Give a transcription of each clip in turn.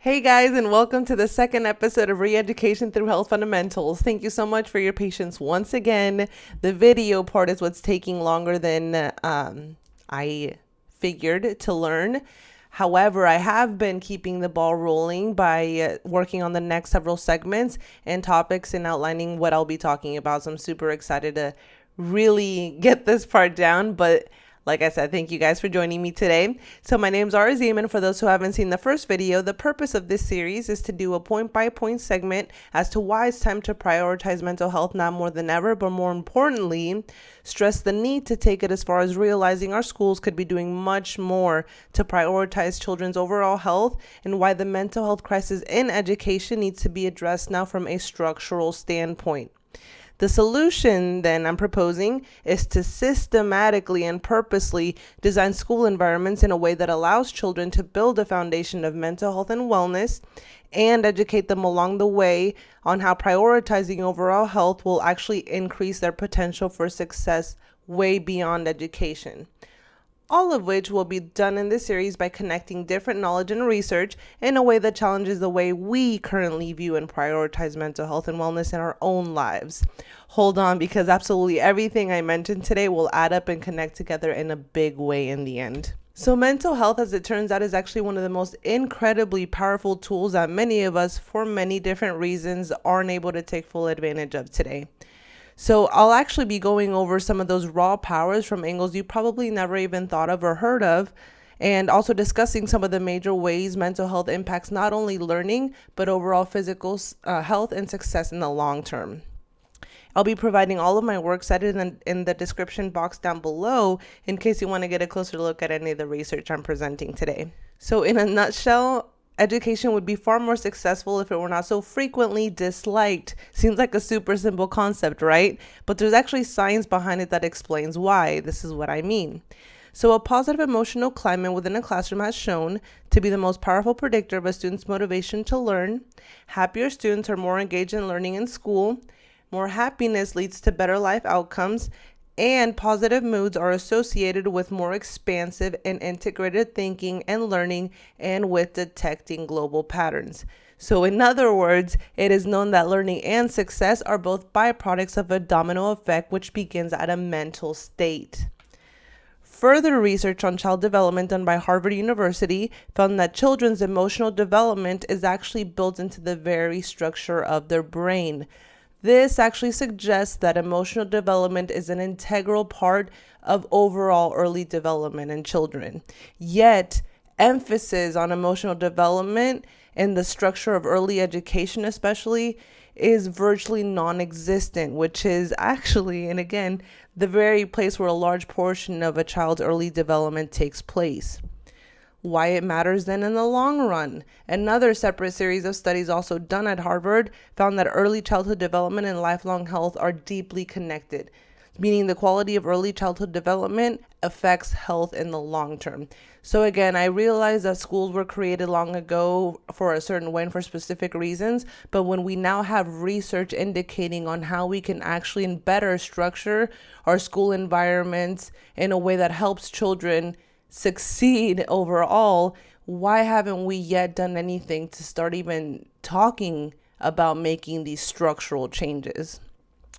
Hey guys, and welcome to the second episode of Re-Education Through Health Fundamentals. Thank you so much for your patience once again. The video part is what's taking longer than I figured to learn. However, I have been keeping the ball rolling by working on the next several segments and topics and outlining what I'll be talking about. So I'm super excited to really get this part down, but like I said, thank you guys for joining me today. So my name's Isen, and for those who haven't seen the first video, the purpose of this series is to do a point-by-point segment as to why it's time to prioritize mental health now more than ever, but more importantly, stress the need to take it as far as realizing our schools could be doing much more to prioritize children's overall health and why the mental health crisis in education needs to be addressed now from a structural standpoint. The solution, then, I'm proposing is to systematically and purposely design school environments in a way that allows children to build a foundation of mental health and wellness and educate them along the way on how prioritizing overall health will actually increase their potential for success way beyond education. All of which will be done in this series by connecting different knowledge and research in a way that challenges the way we currently view and prioritize mental health and wellness in our own lives. Hold on, because absolutely everything I mentioned today will add up and connect together in a big way in the end. So mental health, as it turns out, is actually one of the most incredibly powerful tools that many of us, for many different reasons, aren't able to take full advantage of today. So I'll actually be going over some of those raw powers from angles you probably never even thought of or heard of, and also discussing some of the major ways mental health impacts not only learning, but overall physical health and success in the long term. I'll be providing all of my work cited in the description box down below in case you want to get a closer look at any of the research I'm presenting today. So in a nutshell, education would be far more successful if it were not so frequently disliked. Seems like a super simple concept, right? But there's actually science behind it that explains why. This is what I mean. So a positive emotional climate within a classroom has shown to be the most powerful predictor of a student's motivation to learn. Happier students are more engaged in learning in school. More happiness leads to better life outcomes. And positive moods are associated with more expansive and integrated thinking and learning and with detecting global patterns. So in other words, it is known that learning and success are both byproducts of a domino effect which begins at a mental state. Further research on child development done by Harvard University found that children's emotional development is actually built into the very structure of their brain. This actually suggests that emotional development is an integral part of overall early development in children. Yet, emphasis on emotional development in the structure of early education especially is virtually non-existent, which is actually, and again, the very place where a large portion of a child's early development takes place. Why it matters then in the long run. Another separate series of studies also done at Harvard found that early childhood development and lifelong health are deeply connected, meaning the quality of early childhood development affects health in the long term. So again, I realize that schools were created long ago for a certain way and for specific reasons, but when we now have research indicating on how we can actually better structure our school environments in a way that helps children succeed overall, why haven't we yet done anything to start even talking about making these structural changes?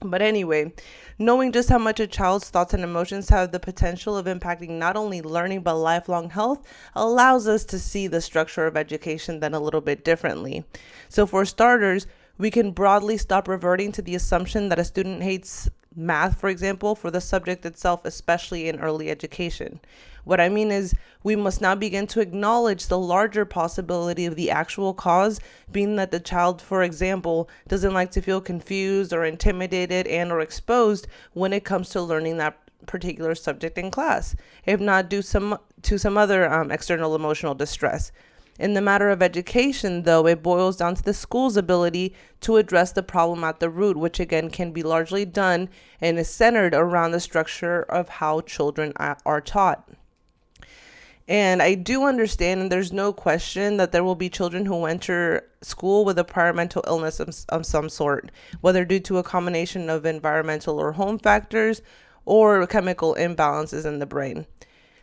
But anyway, knowing just how much a child's thoughts and emotions have the potential of impacting not only learning but lifelong health allows us to see the structure of education then a little bit differently. So for starters, we can broadly stop reverting to the assumption that a student hates math, for example, for the subject itself, especially in early education. What I mean is we must now begin to acknowledge the larger possibility of the actual cause being that the child, for example, doesn't like to feel confused or intimidated and or exposed when it comes to learning that particular subject in class, if not due to some other external emotional distress. In the matter of education, though, it boils down to the school's ability to address the problem at the root, which again can be largely done and is centered around the structure of how children are taught. And I do understand, and there's no question, that there will be children who enter school with a prior mental illness of some sort, whether due to a combination of environmental or home factors or chemical imbalances in the brain.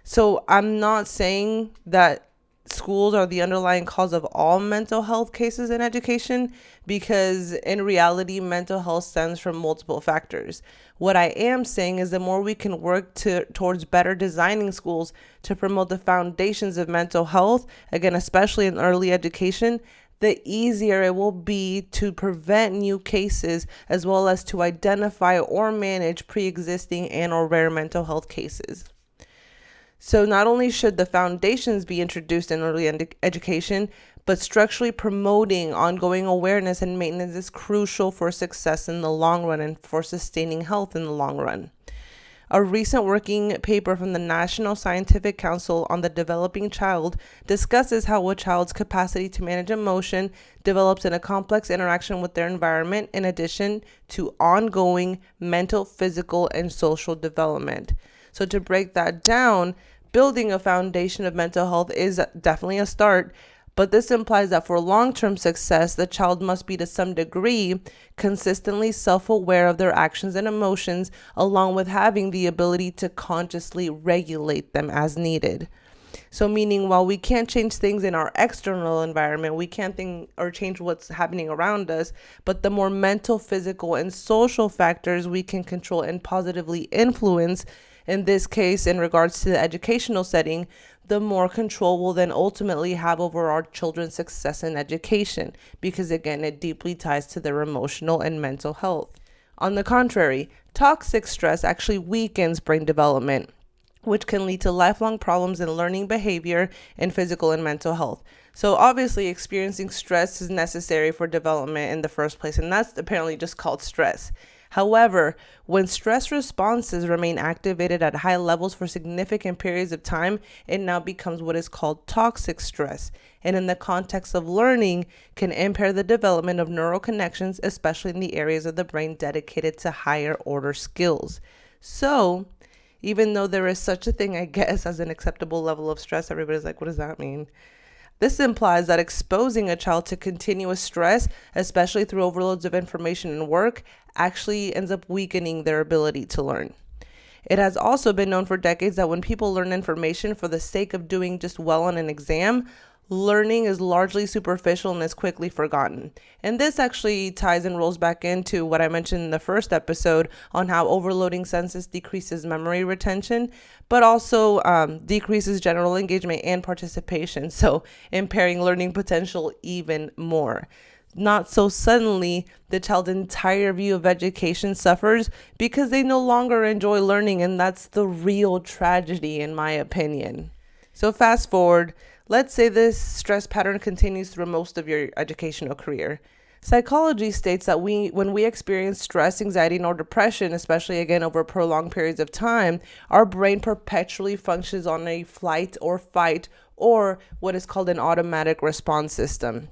So I'm not saying that schools are the underlying cause of all mental health cases in education, because in reality, mental health stems from multiple factors. What I am saying is the more we can work towards better designing schools to promote the foundations of mental health, again, especially in early education, the easier it will be to prevent new cases, as well as to identify or manage pre-existing and or rare mental health cases. So not only should the foundations be introduced in early education, but structurally promoting ongoing awareness and maintenance is crucial for success in the long run and for sustaining health in the long run. A recent working paper from the National Scientific Council on the Developing Child discusses how a child's capacity to manage emotion develops in a complex interaction with their environment, in addition to ongoing mental, physical, and social development. So to break that down, building a foundation of mental health is definitely a start, but this implies that for long-term success, the child must be to some degree consistently self-aware of their actions and emotions, along with having the ability to consciously regulate them as needed. So meaning, while we can't change things in our external environment, we can't think or change what's happening around us, but the more mental, physical, and social factors we can control and positively influence, in this case, in regards to the educational setting, the more control we'll then ultimately have over our children's success in education, because again, it deeply ties to their emotional and mental health. On the contrary, toxic stress actually weakens brain development, which can lead to lifelong problems in learning behavior and physical and mental health. So obviously experiencing stress is necessary for development in the first place, and that's apparently just called stress. However, when stress responses remain activated at high levels for significant periods of time, it now becomes what is called toxic stress, and in the context of learning, can impair the development of neural connections, especially in the areas of the brain dedicated to higher order skills. So, even though there is such a thing, I guess, as an acceptable level of stress, everybody's like, what does that mean? This implies that exposing a child to continuous stress, especially through overloads of information and work, actually ends up weakening their ability to learn. It has also been known for decades that when people learn information for the sake of doing just well on an exam, learning is largely superficial and is quickly forgotten. And this actually ties and rolls back into what I mentioned in the first episode on how overloading senses decreases memory retention, but also decreases general engagement and participation, so impairing learning potential even more. Not so suddenly, the child's entire view of education suffers because they no longer enjoy learning, and that's the real tragedy, in my opinion. So fast forward, let's say this stress pattern continues through most of your educational career. Psychology states that when we experience stress, anxiety, or depression, especially again over prolonged periods of time, our brain perpetually functions on a flight or fight, or what is called an automatic response system.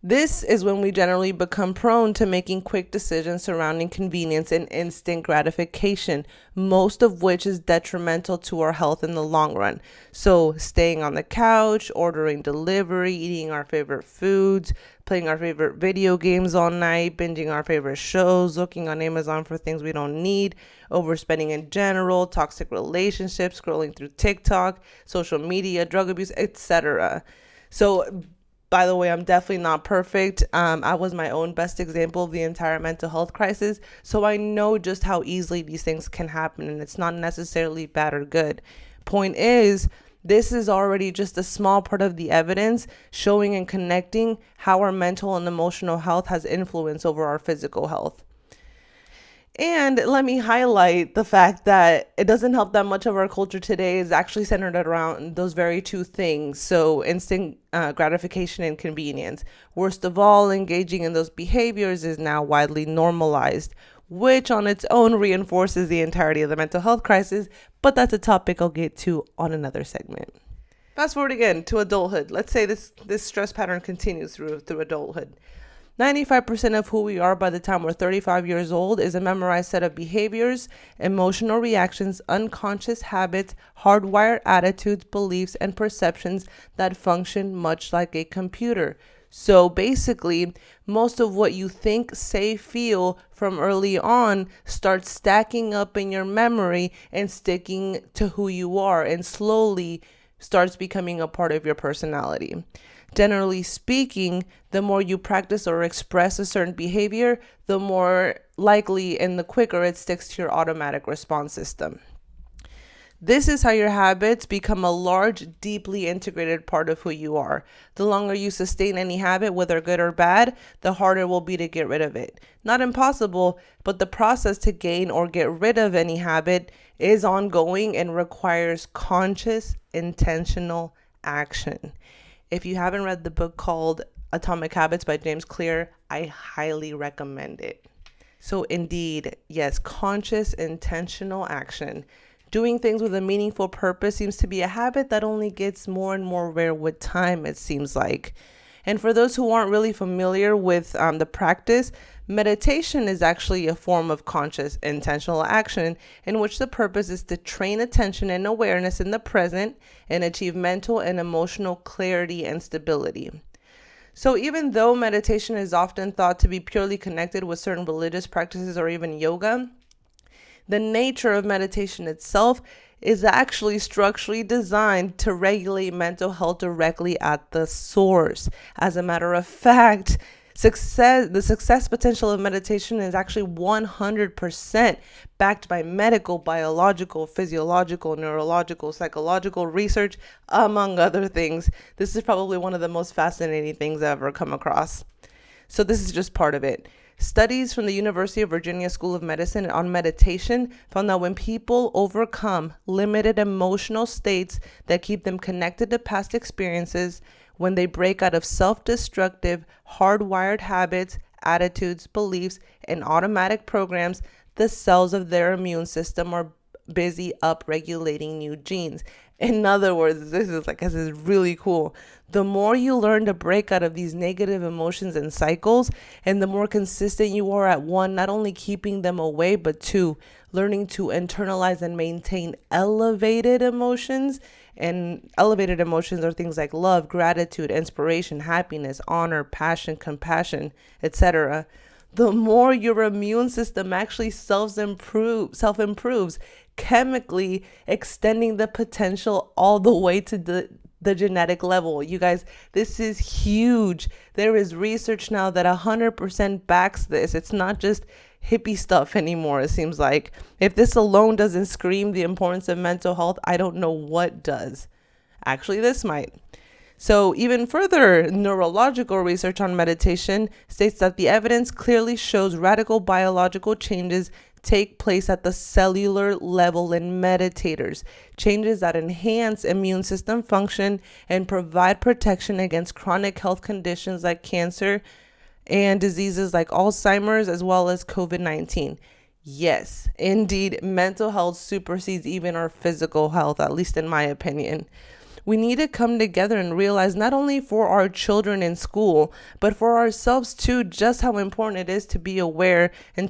This is when we generally become prone to making quick decisions surrounding convenience and instant gratification, most of which is detrimental to our health in the long run. So staying on the couch, ordering delivery, eating our favorite foods, playing our favorite video games all night, binging our favorite shows, looking on Amazon for things we don't need, overspending in general, toxic relationships, scrolling through TikTok, social media, drug abuse, etc. So by the way, I'm definitely not perfect. I was my own best example of the entire mental health crisis, so I know just how easily these things can happen, and it's not necessarily bad or good. Point is, this is already just a small part of the evidence showing and connecting how our mental and emotional health has influence over our physical health. And let me highlight the fact that it doesn't help that much of our culture today is actually centered around those very two things. So instant gratification and convenience. Worst of all, engaging in those behaviors is now widely normalized, which on its own reinforces the entirety of the mental health crisis. But that's a topic I'll get to on another segment. Fast forward again to adulthood. Let's say this stress pattern continues through adulthood. 95% of who we are by the time we're 35 years old is a memorized set of behaviors, emotional reactions, unconscious habits, hardwired attitudes, beliefs, and perceptions that function much like a computer. So basically, most of what you think, say, feel from early on starts stacking up in your memory and sticking to who you are, and slowly starts becoming a part of your personality. Generally speaking, the more you practice or express a certain behavior, the more likely and the quicker it sticks to your automatic response system. This is how your habits become a large, deeply integrated part of who you are. The longer you sustain any habit, whether good or bad, the harder it will be to get rid of it. Not impossible, but the process to gain or get rid of any habit is ongoing and requires conscious, intentional action. If you haven't read the book called Atomic Habits by James Clear, I highly recommend it. So indeed, yes, conscious, intentional action. Doing things with a meaningful purpose seems to be a habit that only gets more and more rare with time, it seems like. And for those who aren't really familiar with the practice, meditation is actually a form of conscious, intentional action in which the purpose is to train attention and awareness in the present and achieve mental and emotional clarity and stability. So even though meditation is often thought to be purely connected with certain religious practices or even yoga, the nature of meditation itself is actually structurally designed to regulate mental health directly at the source. As a matter of fact, the success potential of meditation is actually 100% backed by medical, biological, physiological, neurological, psychological research, among other things. This is probably one of the most fascinating things I've ever come across. So this is just part of it. Studies from the University of Virginia School of Medicine on meditation found that when people overcome limited emotional states that keep them connected to past experiences, when they break out of self-destructive, hardwired habits, attitudes, beliefs, and automatic programs, the cells of their immune system are busy upregulating new genes. In other words, this is really cool. The more you learn to break out of these negative emotions and cycles, and the more consistent you are at one, not only keeping them away, but two, learning to internalize and maintain elevated emotions. And elevated emotions are things like love, gratitude, inspiration, happiness, honor, passion, compassion, etc. The more your immune system actually self-improves, chemically extending the potential all the way to the genetic level. You guys, this is huge. There is research now that 100% backs this. It's not just hippie stuff anymore, it seems like. If this alone doesn't scream the importance of mental health, I don't know what does. Actually, this might. So even further, neurological research on meditation states that the evidence clearly shows radical biological changes take place at the cellular level in meditators, changes that enhance immune system function and provide protection against chronic health conditions like cancer and diseases like Alzheimer's as well as COVID-19. Yes, indeed, mental health supersedes even our physical health, at least in my opinion. We need to come together and realize not only for our children in school, but for ourselves too, just how important it is to be aware and